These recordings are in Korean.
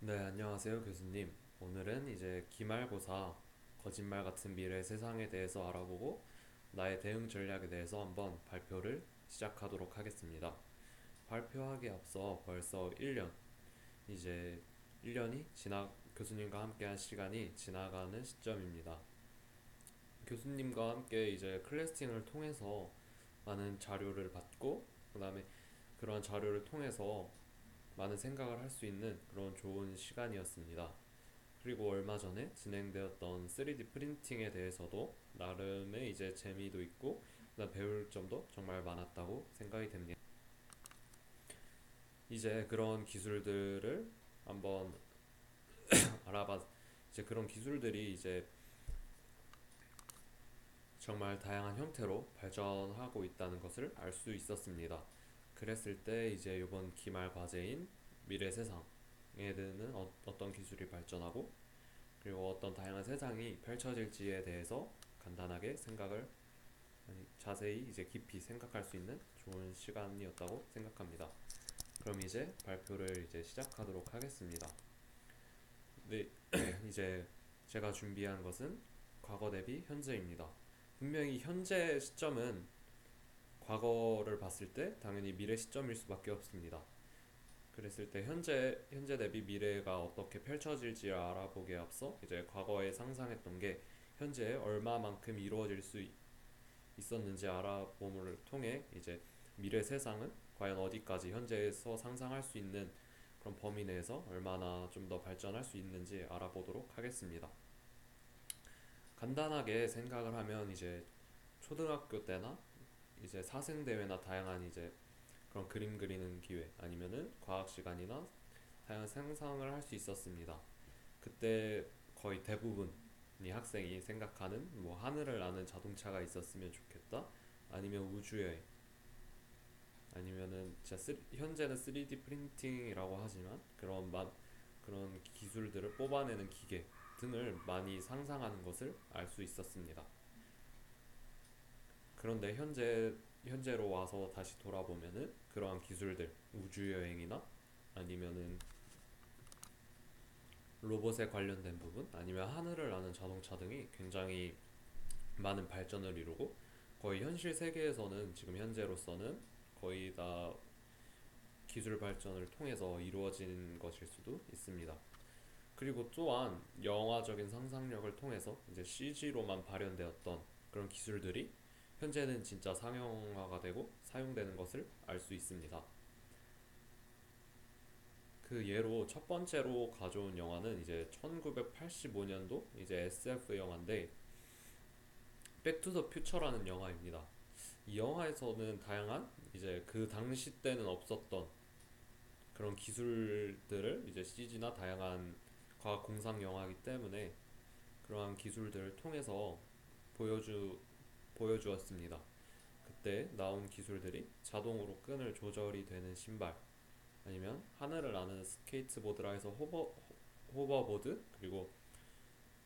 네, 안녕하세요, 교수님. 오늘은 이제 기말고사 거짓말 같은 미래 세상에 대해서 알아보고 나의 대응 전략에 대해서 한번 발표를 시작하도록 하겠습니다. 발표하기에 앞서 벌써 1년, 이제 1년이 교수님과 함께한 시간이 지나가는 시점입니다. 교수님과 함께 이제 클래스팅을 통해서 많은 자료를 받고, 그다음에 그러한 자료를 통해서 많은 생각을 할 수 있는 그런 좋은 시간이었습니다. 그리고 얼마 전에 진행되었던 3D 프린팅에 대해서도 나름의 이제 재미도 있고 그다음 배울 점도 정말 많았다고 생각이 됩니다. 이제 그런 기술들을 한번 알아봐 이제 그런 기술들이 이제 정말 다양한 형태로 발전하고 있다는 것을 알 수 있었습니다. 그랬을 때 이제 이번 기말 과제인 미래 세상에 드는 어떤 기술이 발전하고 그리고 어떤 다양한 세상이 펼쳐질지에 대해서 간단하게 생각을 자세히 이제 깊이 생각할 수 있는 좋은 시간이었다고 생각합니다. 그럼 이제 발표를 이제 시작하도록 하겠습니다. 네, 이제 제가 준비한 것은 과거 대비 현재입니다. 분명히 현재 시점은 과거를 봤을 때 당연히 미래 시점일 수밖에 없습니다. 그랬을 때 현재 대비 미래가 어떻게 펼쳐질지 알아보기에 앞서 이제 과거에 상상했던 게 현재에 얼마만큼 이루어질 수 있었는지 알아봄을 통해 이제 미래 세상은 과연 어디까지 현재에서 상상할 수 있는 그런 범위 내에서 얼마나 좀 더 발전할 수 있는지 알아보도록 하겠습니다. 간단하게 생각을 하면 이제 초등학교 때나 이제 사생대회나 다양한 이제 그런 그림 그리는 기회 아니면은 과학 시간이나 다양한 상상을 할 수 있었습니다. 그때 거의 대부분이 학생이 생각하는 뭐 하늘을 나는 자동차가 있었으면 좋겠다 아니면 우주여행 아니면은 현재는 3D 프린팅이라고 하지만 그런 기술들을 뽑아내는 기계 등을 많이 상상하는 것을 알 수 있었습니다. 그런데 현재로 와서 다시 돌아보면은 그러한 기술들 우주여행이나 아니면은 로봇에 관련된 부분 아니면 하늘을 나는 자동차 등이 굉장히 많은 발전을 이루고 거의 현실 세계에서는 지금 현재로서는 거의 다 기술 발전을 통해서 이루어진 것일 수도 있습니다. 그리고 또한 영화적인 상상력을 통해서 이제 CG로만 발현되었던 그런 기술들이 현재는 진짜 상용화가 되고 사용되는 것을 알 수 있습니다. 그 예로 첫 번째로 가져온 영화는 이제 1985년도 이제 SF 영화인데 백투더 퓨처라는 영화입니다. 이 영화에서는 다양한 이제 그 당시 때는 없었던 그런 기술들을 이제 CG나 다양한 과학 공상 영화이기 때문에 그러한 기술들을 통해서 보여주 보여주었습니다. 그때 나온 기술들이 자동으로 끈을 조절이 되는 신발 아니면 하늘을 나는 스케이트보드라 해서 호버보드 그리고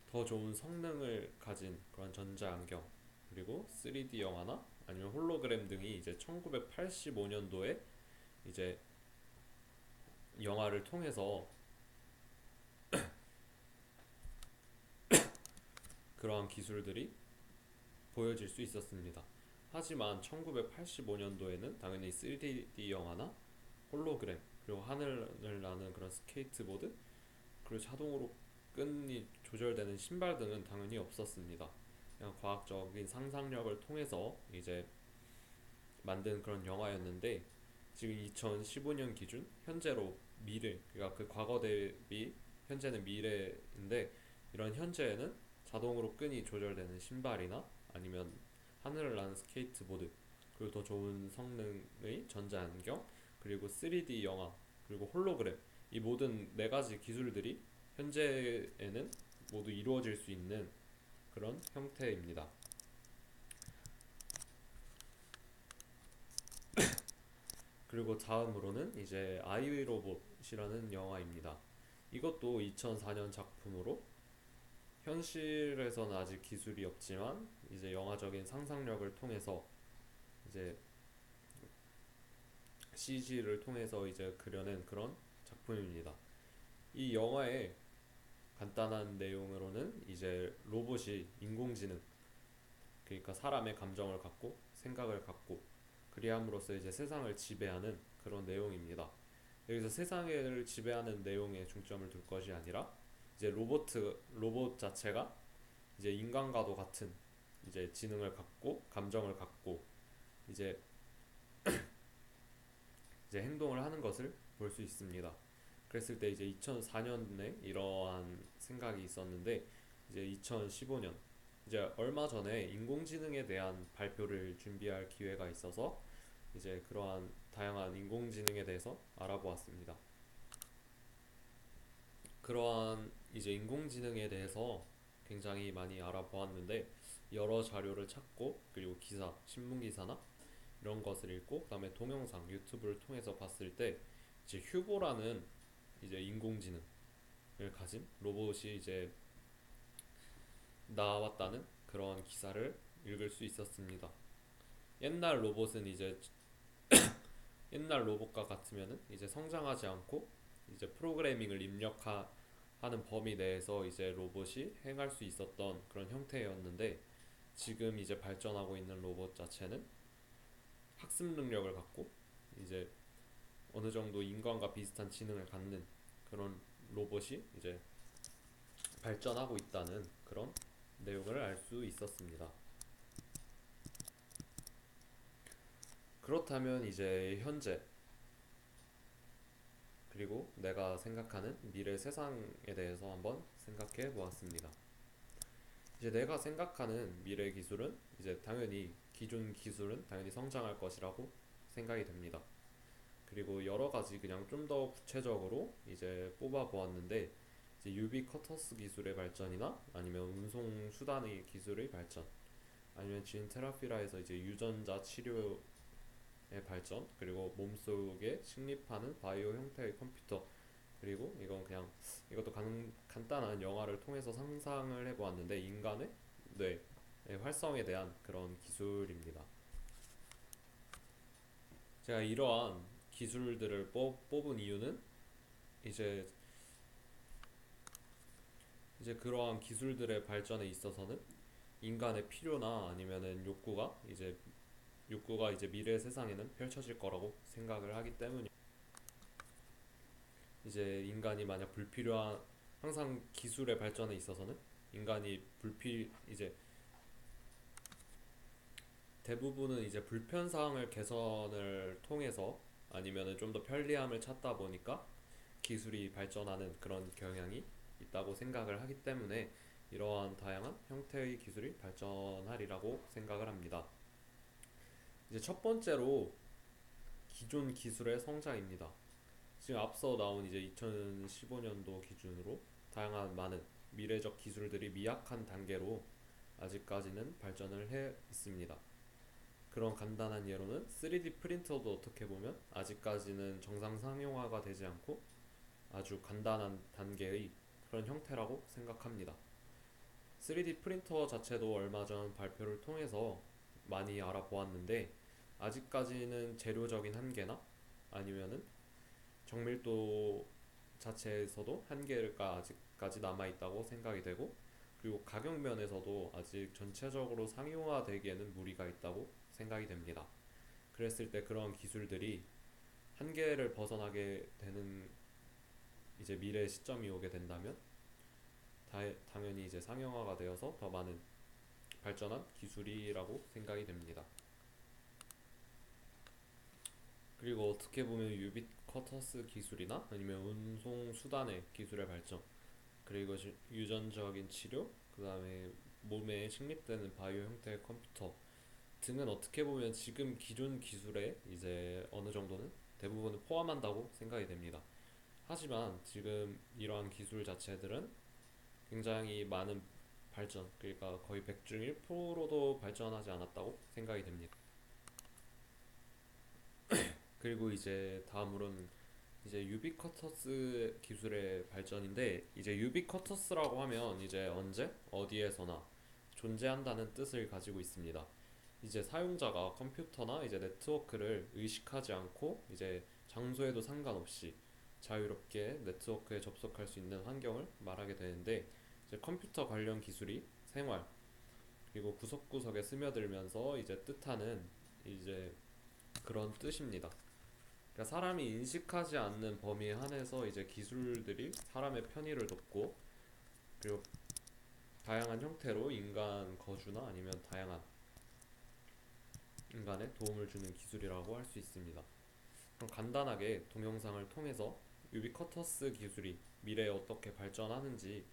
더 좋은 성능을 가진 그런 전자안경 그리고 3D 영화나 아니면 홀로그램 등이 이제 1985년도에 이제 영화를 통해서 그러한 기술들이 보여질 수 있었습니다. 하지만 1985년도에는 당연히 3D 영화나 홀로그램 그리고 하늘을 나는 그런 스케이트보드 그리고 자동으로 끈이 조절되는 신발 등은 당연히 없었습니다. 그냥 과학적인 상상력을 통해서 이제 만든 그런 영화였는데 지금 2015년 기준 현재로 미래 그러니까 그 과거 대비 현재는 미래인데 이런 현재에는 자동으로 끈이 조절되는 신발이나 아니면 하늘을 나는 스케이트보드 그리고 더 좋은 성능의 전자안경 그리고 3D 영화 그리고 홀로그램 이 모든 네 가지 기술들이 현재에는 모두 이루어질 수 있는 그런 형태입니다. 그리고 다음으로는 이제 아이로봇이라는 영화입니다. 이것도 2004년 작품으로 현실에서는 아직 기술이 없지만 이제 영화적인 상상력을 통해서 이제 CG를 통해서 이제 그려낸 그런 작품입니다. 이 영화의 간단한 내용으로는 이제 로봇이 인공지능, 그러니까 사람의 감정을 갖고 생각을 갖고 그리함으로써 이제 세상을 지배하는 그런 내용입니다. 여기서 세상을 지배하는 내용에 중점을 둘 것이 아니라 이제 로봇 자체가 이제 인간과도 같은 이제 지능을 갖고 감정을 갖고 이제 행동을 하는 것을 볼 수 있습니다. 그랬을 때 이제 2004년에 이러한 생각이 있었는데 이제 2015년 이제 얼마 전에 인공지능에 대한 발표를 준비할 기회가 있어서 이제 그러한 다양한 인공지능에 대해서 알아보았습니다. 그러한 이제 인공지능에 대해서 굉장히 많이 알아보았는데 여러 자료를 찾고 그리고 기사, 신문 기사나 이런 것을 읽고 그다음에 동영상, 유튜브를 통해서 봤을 때 이제 휴보라는 이제 인공지능을 가진 로봇이 이제 나왔다는 그런 기사를 읽을 수 있었습니다. 옛날 로봇은 이제 옛날 로봇과 같으면은 이제 성장하지 않고 이제 프로그래밍을 입력하는 범위 내에서 이제 로봇이 행할 수 있었던 그런 형태였는데 지금 이제 발전하고 있는 로봇 자체는 학습 능력을 갖고 이제 어느 정도 인간과 비슷한 지능을 갖는 그런 로봇이 이제 발전하고 있다는 그런 내용을 알 수 있었습니다. 그렇다면 이제 현재 그리고 내가 생각하는 미래 세상에 대해서 한번 생각해 보았습니다. 이제 내가 생각하는 미래 기술은 이제 당연히 기존 기술은 당연히 성장할 것이라고 생각이 됩니다. 그리고 여러 가지 그냥 좀 더 구체적으로 이제 뽑아 보았는데 이제 유비쿼터스 기술의 발전이나 아니면 운송 수단의 기술의 발전 아니면 진 테라피라에서 이제 유전자 치료의 발전 그리고 몸속에 식립하는 바이오 형태의 컴퓨터 그리고 이건 그냥 이것도 간단한 영화를 통해서 상상을 해보았는데 인간의 뇌의 활성에 대한 그런 기술입니다. 제가 이러한 기술들을 뽑은 이유는 이제 그러한 기술들의 발전에 있어서는 인간의 필요나 아니면은 욕구가 이제 미래 세상에는 펼쳐질 거라고 생각을 하기 때문에 이제 인간이 만약 불필요한 항상 기술의 발전에 있어서는 인간이 이제 대부분은 이제 불편 사항을 개선을 통해서 아니면은 좀 더 편리함을 찾다 보니까 기술이 발전하는 그런 경향이 있다고 생각을 하기 때문에 이러한 다양한 형태의 기술이 발전하리라고 생각을 합니다. 이제 첫 번째로 기존 기술의 성장입니다. 지금 앞서 나온 이제 2015년도 기준으로 다양한 많은 미래적 기술들이 미약한 단계로 아직까지는 발전을 해 있습니다. 그런 간단한 예로는 3D 프린터도 어떻게 보면 아직까지는 정상 상용화가 되지 않고 아주 간단한 단계의 그런 형태라고 생각합니다. 3D 프린터 자체도 얼마 전 발표를 통해서 많이 알아보았는데 아직까지는 재료적인 한계나 아니면은 정밀도 자체에서도 한계가 아직까지 남아있다고 생각이 되고 그리고 가격 면에서도 아직 전체적으로 상용화되기에는 무리가 있다고 생각이 됩니다. 그랬을 때 그런 기술들이 한계를 벗어나게 되는 이제 미래 시점이 오게 된다면 당연히 이제 상용화가 되어서 더 많은 발전한 기술이라고 생각이 됩니다. 그리고 어떻게 보면 유비쿼터스 기술이나 아니면 운송 수단의 기술의 발전 그리고 유전적인 치료 그 다음에 몸에 식립되는 바이오 형태의 컴퓨터 등은 어떻게 보면 지금 기존 기술에 이제 어느 정도는 대부분을 포함한다고 생각이 됩니다. 하지만 지금 이러한 기술 자체들은 굉장히 많은 발전, 그러니까 거의 100 중 1%도 발전하지 않았다고 생각이 됩니다. 그리고 이제 다음으로는 이제 유비쿼터스 기술의 발전인데 이제 유비쿼터스라고 하면 이제 언제 어디에서나 존재한다는 뜻을 가지고 있습니다. 이제 사용자가 컴퓨터나 이제 네트워크를 의식하지 않고 이제 장소에도 상관없이 자유롭게 네트워크에 접속할 수 있는 환경을 말하게 되는데, 이제 컴퓨터 관련 기술이 생활 그리고 구석구석에 스며들면서 이제 뜻하는 이제 그런 뜻입니다. 그러니까 사람이 인식하지 않는 범위에 한해서 이제 기술들이 사람의 편의를 돕고, 그리고 다양한 형태로 인간 거주나 아니면 다양한 인간에 도움을 주는 기술이라고 할 수 있습니다. 그럼 간단하게 동영상을 통해서 유비쿼터스 기술이 미래에 어떻게 발전하는지에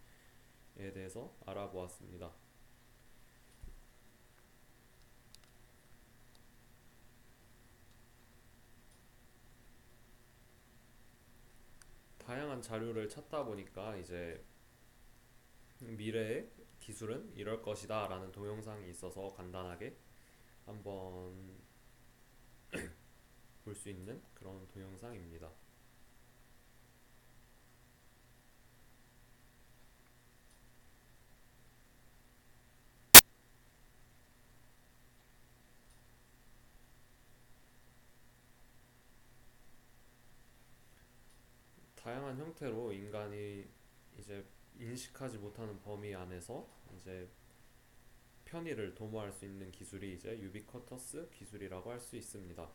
대해서 알아보았습니다. 다양한 자료를 찾다 보니까 이제 미래의 기술은 이럴 것이다 라는 동영상이 있어서 간단하게 한번 볼 수 있는 그런 동영상입니다. 다양한 형태로 인간이 이제 인식하지 못하는 범위 안에서 이제 편의를 도모할 수 있는 기술이 이제 유비쿼터스 기술이라고 할 수 있습니다.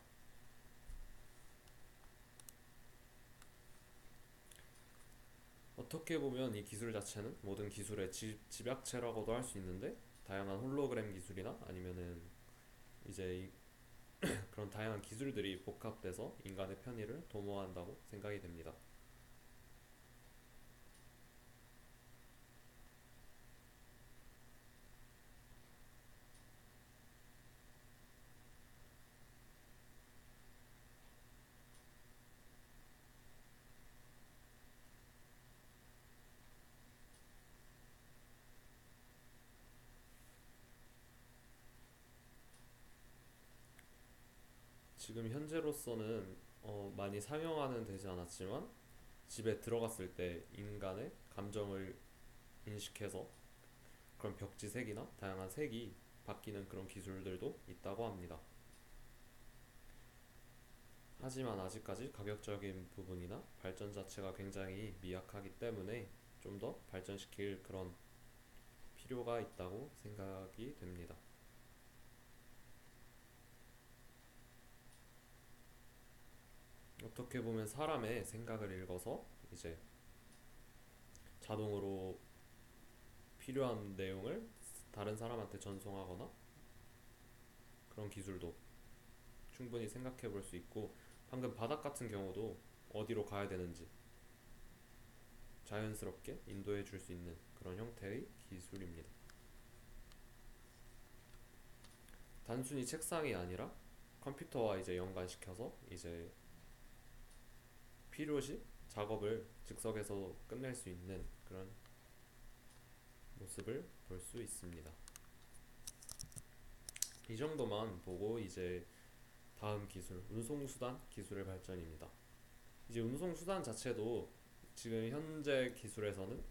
어떻게 보면 이 기술 자체는 모든 기술의 집약체라고도 할 수 있는데, 다양한 홀로그램 기술이나 아니면은 이제 그런 다양한 기술들이 복합돼서 인간의 편의를 도모한다고 생각이 됩니다. 지금 현재로서는 많이 상용화는 되지 않았지만, 집에 들어갔을 때 인간의 감정을 인식해서 그런 벽지 색이나 다양한 색이 바뀌는 그런 기술들도 있다고 합니다. 하지만 아직까지 가격적인 부분이나 발전 자체가 굉장히 미약하기 때문에 좀 더 발전시킬 그런 필요가 있다고 생각이 됩니다. 어떻게 보면 사람의 생각을 읽어서 이제 자동으로 필요한 내용을 다른 사람한테 전송하거나 그런 기술도 충분히 생각해 볼 수 있고, 방금 바닥 같은 경우도 어디로 가야 되는지 자연스럽게 인도해 줄 수 있는 그런 형태의 기술입니다. 단순히 책상이 아니라 컴퓨터와 이제 연관시켜서 이제 필요시 작업을 즉석에서 끝낼 수 있는 그런 모습을 볼 수 있습니다. 이 정도만 보고 이제 다음 기술, 운송수단 기술의 발전입니다. 이제 운송수단 자체도 지금 현재 기술에서는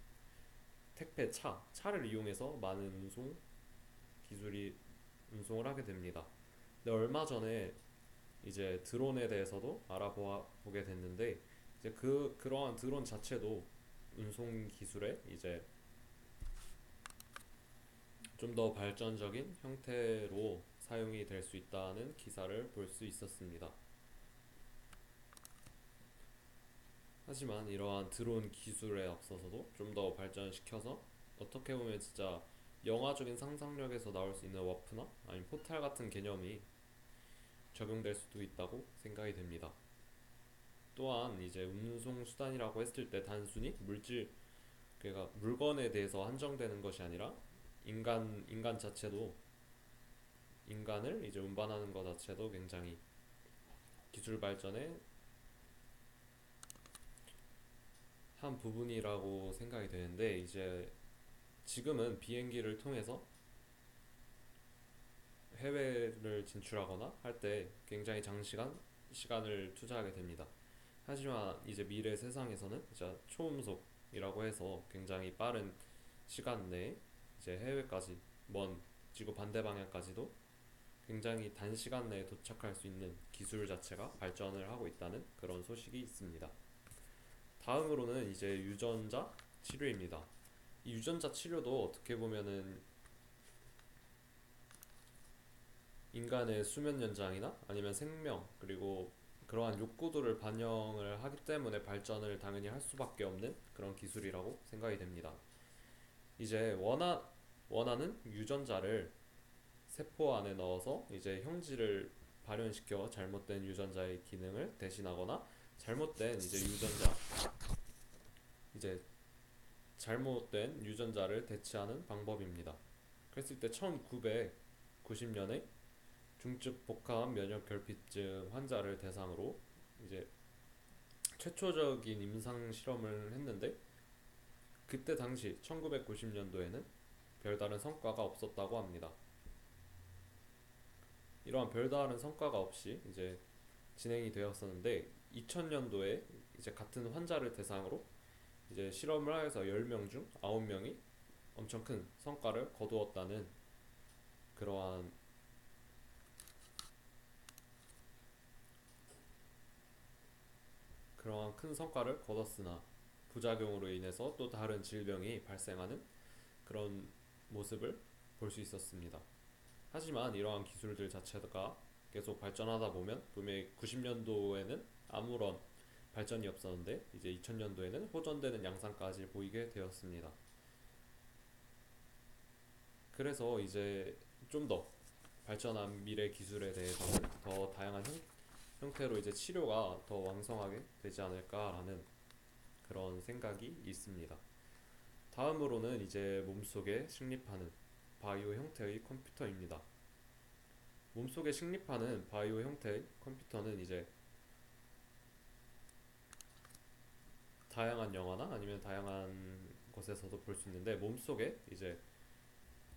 택배 차를 이용해서 많은 기술이 운송을 하게 됩니다. 근데 얼마 전에 이제 드론에 대해서도 알아보게 됐는데, 이제 그러한 드론 자체도 운송 기술에 이제 좀 더 발전적인 형태로 사용이 될 수 있다는 기사를 볼 수 있었습니다. 하지만 이러한 드론 기술에 앞서서도 좀 더 발전시켜서 어떻게 보면 진짜 영화적인 상상력에서 나올 수 있는 워프나 아니면 포탈 같은 개념이 적용될 수도 있다고 생각이 됩니다. 또한 이제 운송 수단이라고 했을 때 단순히 그러니까 물건에 대해서 한정되는 것이 아니라 인간 자체도, 인간을 이제 운반하는 것 자체도 굉장히 기술 발전의 한 부분이라고 생각이 되는데, 이제 지금은 비행기를 통해서 해외를 진출하거나 할 때 굉장히 장시간 시간을 투자하게 됩니다. 하지만 이제 미래 세상에서는 이제 초음속이라고 해서 굉장히 빠른 시간 내에 이제 해외까지, 먼 지구 반대 방향까지도 굉장히 단시간 내에 도착할 수 있는 기술 자체가 발전을 하고 있다는 그런 소식이 있습니다. 다음으로는 이제 유전자 치료입니다. 이 유전자 치료도 어떻게 보면은 인간의 수면 연장이나 아니면 생명 그리고 그러한 욕구들을 반영을 하기 때문에 발전을 당연히 할 수밖에 없는 그런 기술이라고 생각이 됩니다. 이제 원하는 유전자를 세포 안에 넣어서 이제 형질을 발현시켜 잘못된 유전자의 기능을 대신하거나 잘못된 이제 유전자 이제 잘못된 유전자를 대체하는 방법입니다. 그랬을 때 1990년에 중증 복합 면역 결핍증 환자를 대상으로 이제 최초적인 임상 실험을 했는데 그때 당시 1990년도에는 별다른 성과가 없었다고 합니다. 이러한 별다른 성과가 없이 이제 진행이 되었었는데 2000년도에 이제 같은 환자를 대상으로 이제 실험을 해서 10명 중 9명이 엄청 큰 성과를 거두었다는 그러한 큰 성과를 거뒀으나 부작용으로 인해서 또 다른 질병이 발생하는 그런 모습을 볼 수 있었습니다. 하지만 이러한 기술들 자체가 계속 발전하다 보면 분명히 90년도에는 아무런 발전이 없었는데 이제 2000년도에는 호전되는 양상까지 보이게 되었습니다. 그래서 이제 좀 더 발전한 미래 기술에 대해서는 더 다양한 형태로 이제 치료가 더 왕성하게 되지 않을까라는 그런 생각이 있습니다. 다음으로는 이제 몸속에 식립하는 바이오 형태의 컴퓨터입니다. 몸속에 식립하는 바이오 형태의 컴퓨터는 이제 다양한 영화나 아니면 다양한 곳에서도 볼 수 있는데 몸속에 이제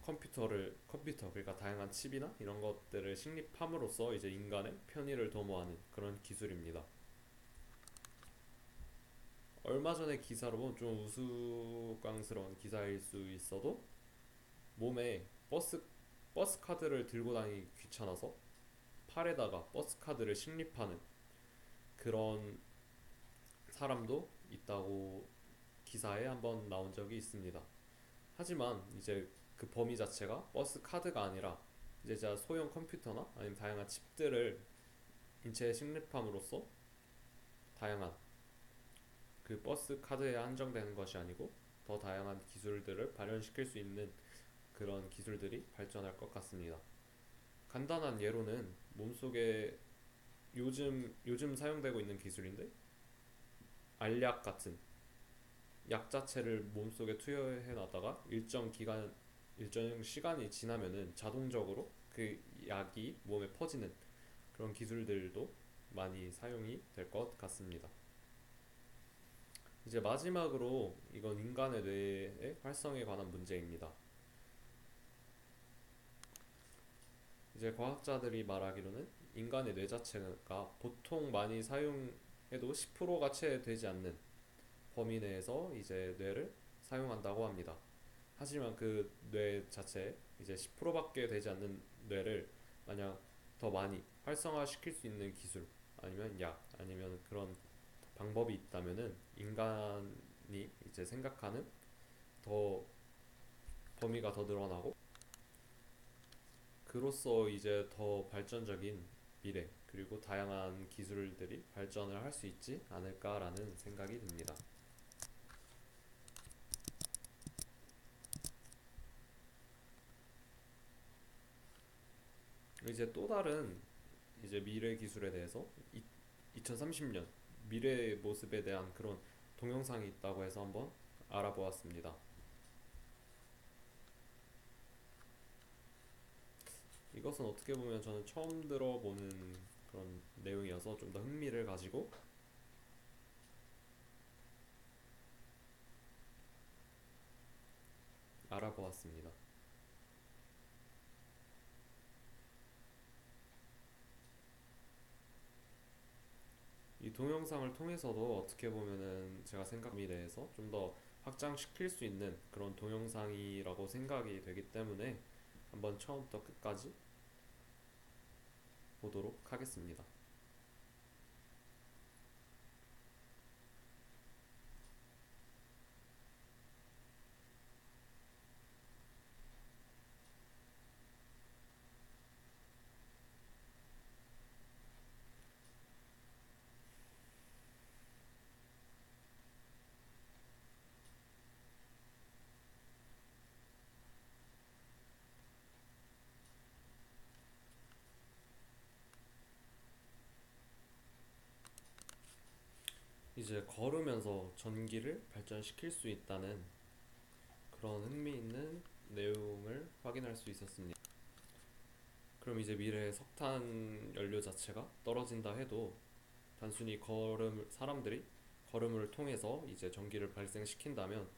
컴퓨터 그러니까 다양한 칩이나 이런 것들을 식립함으로써 이제 인간의 편의를 도모하는 그런 기술입니다. 얼마 전에 기사로 보면 좀 우스꽝스러운 기사일 수 있어도 몸에 버스 카드를 들고 다니기 귀찮아서 팔에다가 버스 카드를 식립하는 그런 사람도 있다고 기사에 한번 나온 적이 있습니다. 하지만 이제 그 범위 자체가 버스 카드가 아니라 이제 소형 컴퓨터나 아니면 다양한 칩들을 인체에 식립함으로써 다양한 그 버스 카드에 한정되는 것이 아니고 더 다양한 기술들을 발현시킬 수 있는 그런 기술들이 발전할 것 같습니다. 간단한 예로는 몸속에 요즘 사용되고 있는 기술인데 알약 같은 약 자체를 몸속에 투여해 놨다가 일정 시간이 지나면은 자동적으로 그 약이 몸에 퍼지는 그런 기술들도 많이 사용이 될 것 같습니다. 이제 마지막으로 이건 인간의 뇌의 활성에 관한 문제입니다. 이제 과학자들이 말하기로는 인간의 뇌 자체가 보통 많이 사용해도 10%가 채 되지 않는 범위 내에서 이제 뇌를 사용한다고 합니다. 하지만 그 뇌 자체 이제 10%밖에 되지 않는 뇌를 만약 더 많이 활성화시킬 수 있는 기술 아니면 약 아니면 그런 방법이 있다면은 인간이 이제 생각하는 더 범위가 더 늘어나고 그로써 이제 더 발전적인 미래 그리고 다양한 기술들이 발전을 할 수 있지 않을까라는 생각이 듭니다. 이제 또 다른 이제 미래 기술에 대해서 2030년 미래의 모습에 대한 그런 동영상이 있다고 해서 한번 알아보았습니다. 이것은 어떻게 보면 저는 처음 들어보는 그런 내용이어서 좀 더 흥미를 가지고 알아보았습니다. 이 동영상을 통해서도 어떻게 보면은 제가 생각에 대해서 좀 더 확장시킬 수 있는 그런 동영상이라고 생각이 되기 때문에 한번 처음부터 끝까지 보도록 하겠습니다. 이제 걸으면서 전기를 발전시킬 수 있다는 그런 흥미있는 내용을 확인할 수 있었습니다. 그럼 이제 미래의 석탄 연료 자체가 떨어진다 해도 단순히 사람들이 걸음을 통해서 이제 전기를 발생시킨다면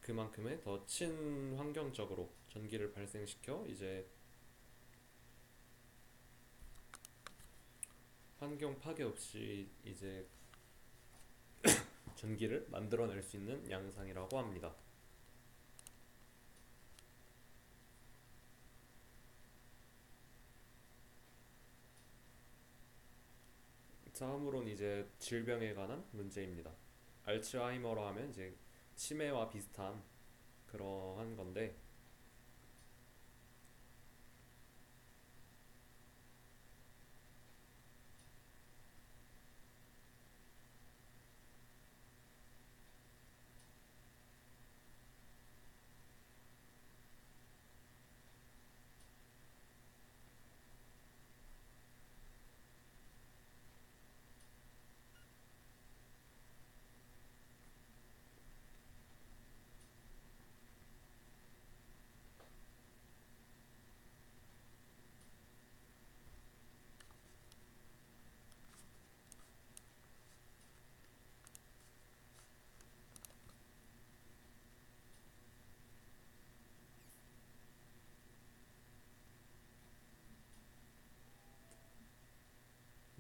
그만큼의 더 친환경적으로 전기를 발생시켜 이제 환경 파괴 없이 이제 전기를 만들어낼 수 있는 양상이라고 합니다. 다음으로는 이제 질병에 관한 문제입니다. 알츠하이머라 하면 이제 치매와 비슷한 그러한 건데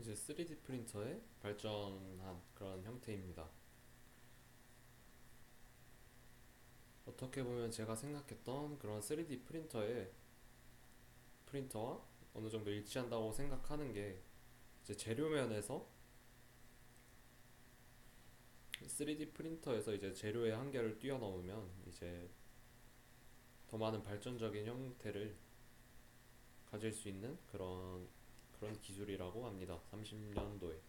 이제 3D 프린터의 발전한 그런 형태입니다. 어떻게 보면 제가 생각했던 그런 3D 프린터와 어느 정도 일치한다고 생각하는 게 이제 재료면에서 3D 프린터에서 이제 재료의 한계를 뛰어넘으면 이제 더 많은 발전적인 형태를 가질 수 있는 그런 기술이라고 합니다. 30년도에.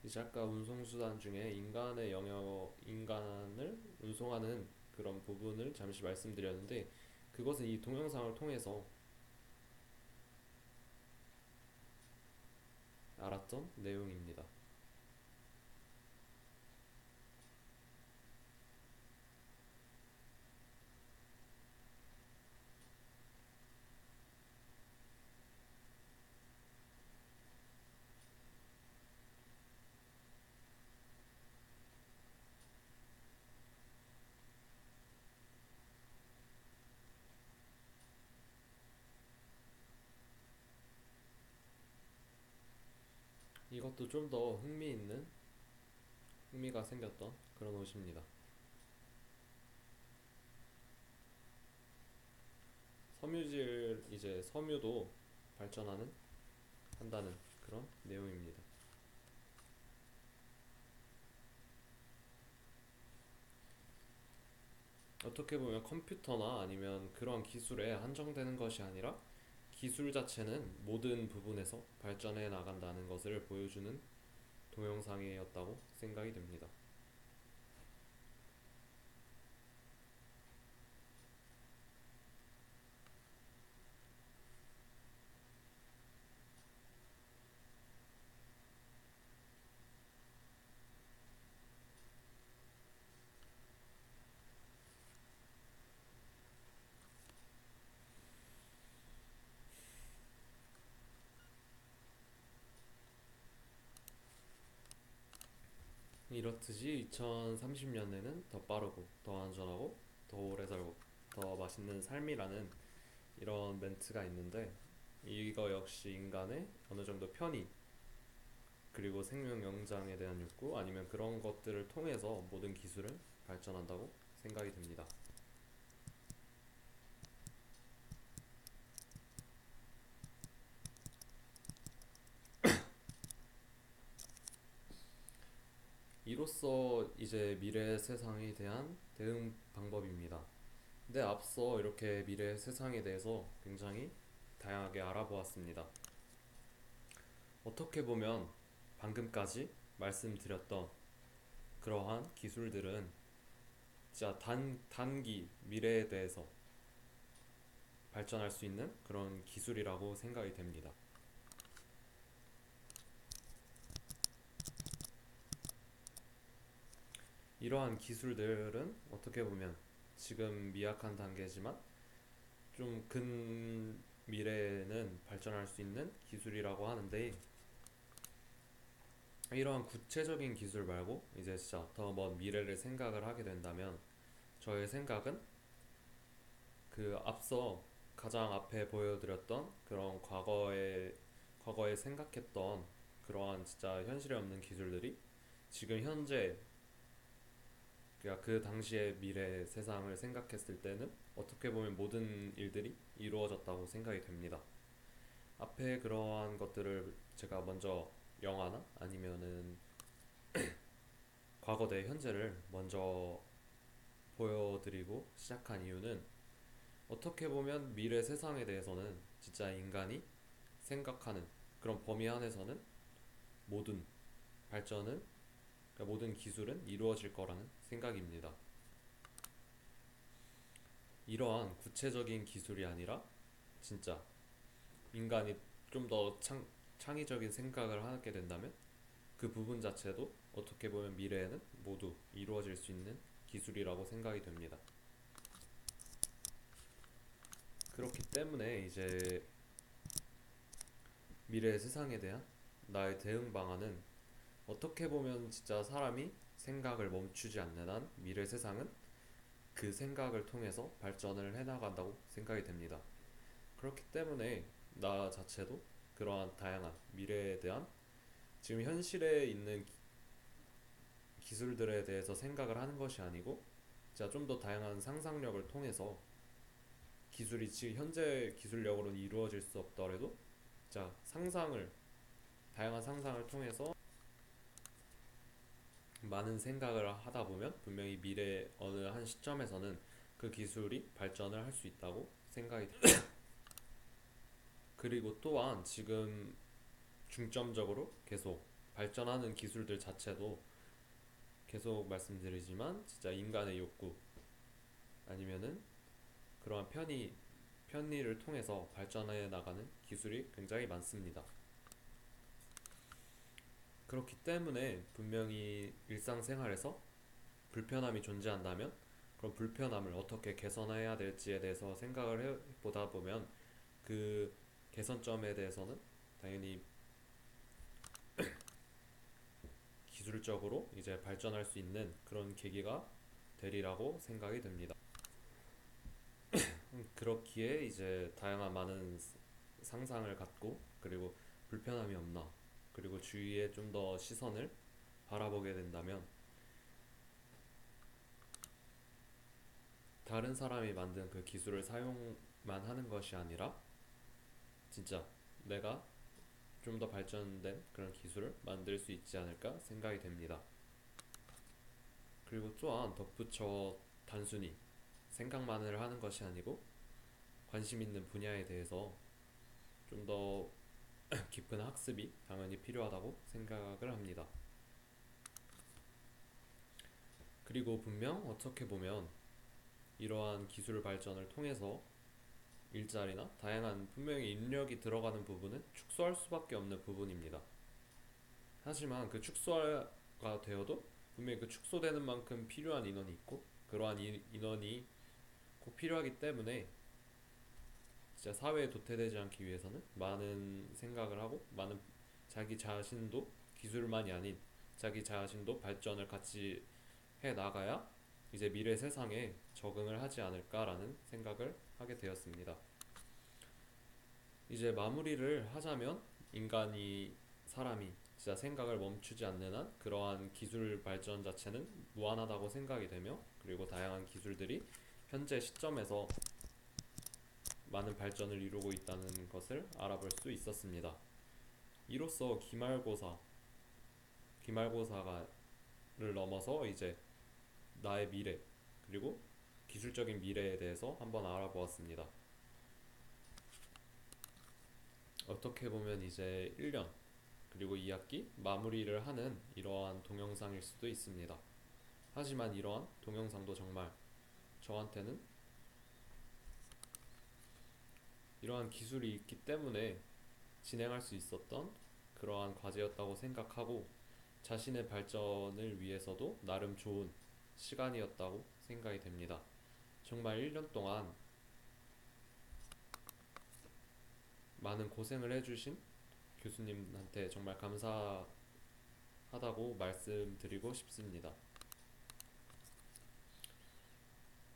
이제 아까 운송수단 중에 인간을 운송하는 그런 부분을 잠시 말씀드렸는데 그것은 이 동영상을 통해서 알았던 내용입니다. 이것도 좀 더 흥미가 생겼던 그런 옷입니다. 이제 섬유도 한다는 그런 내용입니다. 어떻게 보면 컴퓨터나 아니면 그런 기술에 한정되는 것이 아니라 기술 자체는 모든 부분에서 발전해 나간다는 것을 보여주는 동영상이었다고 생각이 됩니다. 이렇듯이 2030년에는 더 빠르고 더 안전하고 더 오래 살고 더 맛있는 삶이라는 이런 멘트가 있는데 이거 역시 인간의 어느 정도 편의 그리고 생명 영장에 대한 욕구 아니면 그런 것들을 통해서 모든 기술은 발전한다고 생각이 듭니다. 이로써 이제 미래 세상에 대한 대응 방법입니다. 근데 앞서 이렇게 미래 세상에 대해서 굉장히 다양하게 알아보았습니다. 어떻게 보면 방금까지 말씀드렸던 그러한 기술들은 진짜 단기 미래에 대해서 발전할 수 있는 그런 기술이라고 생각이 됩니다. 이러한 기술들은 어떻게 보면 지금 미약한 단계지만 좀 근 미래에는 발전할 수 있는 기술이라고 하는데, 이러한 구체적인 기술 말고 이제 진짜 더 먼 미래를 생각을 하게 된다면, 저의 생각은 그 앞서 가장 앞에 보여드렸던 그런 과거에 생각했던 그러한 진짜 현실에 없는 기술들이 지금 현재, 그러니까 그 당시의 미래 세상을 생각했을 때는 어떻게 보면 모든 일들이 이루어졌다고 생각이 됩니다. 앞에 그러한 것들을 제가 먼저 영화나 아니면은 과거 대 현재를 먼저 보여드리고 시작한 이유는, 어떻게 보면 미래 세상에 대해서는 진짜 인간이 생각하는 그런 범위 안에서는 모든 발전은, 그러니까 모든 기술은 이루어질 거라는 생각입니다. 이러한 구체적인 기술이 아니라 진짜 인간이 좀 더 창의적인 생각을 하게 된다면 그 부분 자체도 어떻게 보면 미래에는 모두 이루어질 수 있는 기술이라고 생각이 됩니다. 그렇기 때문에 이제 미래의 세상에 대한 나의 대응 방안은, 어떻게 보면 진짜 사람이 생각을 멈추지 않는 한 미래 세상은 그 생각을 통해서 발전을 해나간다고 생각이 됩니다. 그렇기 때문에 나 자체도 그러한 다양한 미래에 대한 지금 현실에 있는 기술들에 대해서 생각을 하는 것이 아니고, 자, 좀 더 다양한 상상력을 통해서 기술이 지금 현재 기술력으로는 이루어질 수 없더라도, 자, 다양한 상상을 통해서 많은 생각을 하다 보면 분명히 미래 어느 한 시점에서는 그 기술이 발전을 할 수 있다고 생각이 듭니다. 그리고 또한 지금 중점적으로 계속 발전하는 기술들 자체도 계속 말씀드리지만 진짜 인간의 욕구 아니면은 그러한 편의를 통해서 발전해 나가는 기술이 굉장히 많습니다. 그렇기 때문에 분명히 일상생활에서 불편함이 존재한다면 그런 불편함을 어떻게 개선해야 될지에 대해서 생각을 해보다 보면, 그 개선점에 대해서는 당연히 기술적으로 이제 발전할 수 있는 그런 계기가 되리라고 생각이 됩니다. 그렇기에 이제 다양한 많은 상상을 갖고, 그리고 불편함이 없나, 그리고 주위에 좀 더 시선을 바라보게 된다면 다른 사람이 만든 그 기술을 사용만 하는 것이 아니라 진짜 내가 좀 더 발전된 그런 기술을 만들 수 있지 않을까 생각이 됩니다. 그리고 또한 덧붙여 단순히 생각만을 하는 것이 아니고 관심 있는 분야에 대해서 좀 더 깊은 학습이 당연히 필요하다고 생각을 합니다. 그리고 분명 어떻게 보면 이러한 기술 발전을 통해서 일자리나 다양한 분명히 인력이 들어가는 부분은 축소할 수밖에 없는 부분입니다. 하지만 그 축소가 되어도 분명히 그 축소되는 만큼 필요한 인원이 있고, 그러한 인원이 꼭 필요하기 때문에 진짜 사회에 도태되지 않기 위해서는 많은 생각을 하고 많은 자기 자신도 기술만이 아닌 자기 자신도 발전을 같이 해 나가야 이제 미래 세상에 적응을 하지 않을까라는 생각을 하게 되었습니다. 이제 마무리를 하자면, 사람이 진짜 생각을 멈추지 않는 한 그러한 기술 발전 자체는 무한하다고 생각이 되며, 그리고 다양한 기술들이 현재 시점에서 많은 발전을 이루고 있다는 것을 알아볼 수 있었습니다. 이로써 기말고사를 넘어서 이제 나의 미래, 그리고 기술적인 미래에 대해서 한번 알아보았습니다. 어떻게 보면 이제 1년 그리고 2학기 마무리를 하는 이러한 동영상일 수도 있습니다. 하지만 이러한 동영상도 정말 저한테는 이러한 기술이 있기 때문에 진행할 수 있었던 그러한 과제였다고 생각하고 자신의 발전을 위해서도 나름 좋은 시간이었다고 생각이 됩니다. 정말 1년 동안 많은 고생을 해주신 교수님한테 정말 감사하다고 말씀드리고 싶습니다.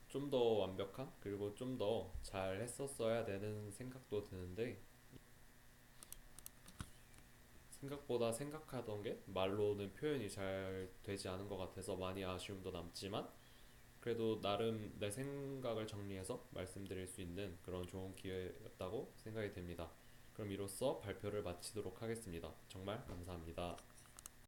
좀 더 완벽한 그리고 좀 더 잘 했었어야 되는 생각도 드는데 생각보다 생각하던 게 말로는 표현이 잘 되지 않은 것 같아서 많이 아쉬움도 남지만 그래도 나름 내 생각을 정리해서 말씀드릴 수 있는 그런 좋은 기회였다고 생각이 됩니다. 그럼 이로써 발표를 마치도록 하겠습니다. 정말 감사합니다.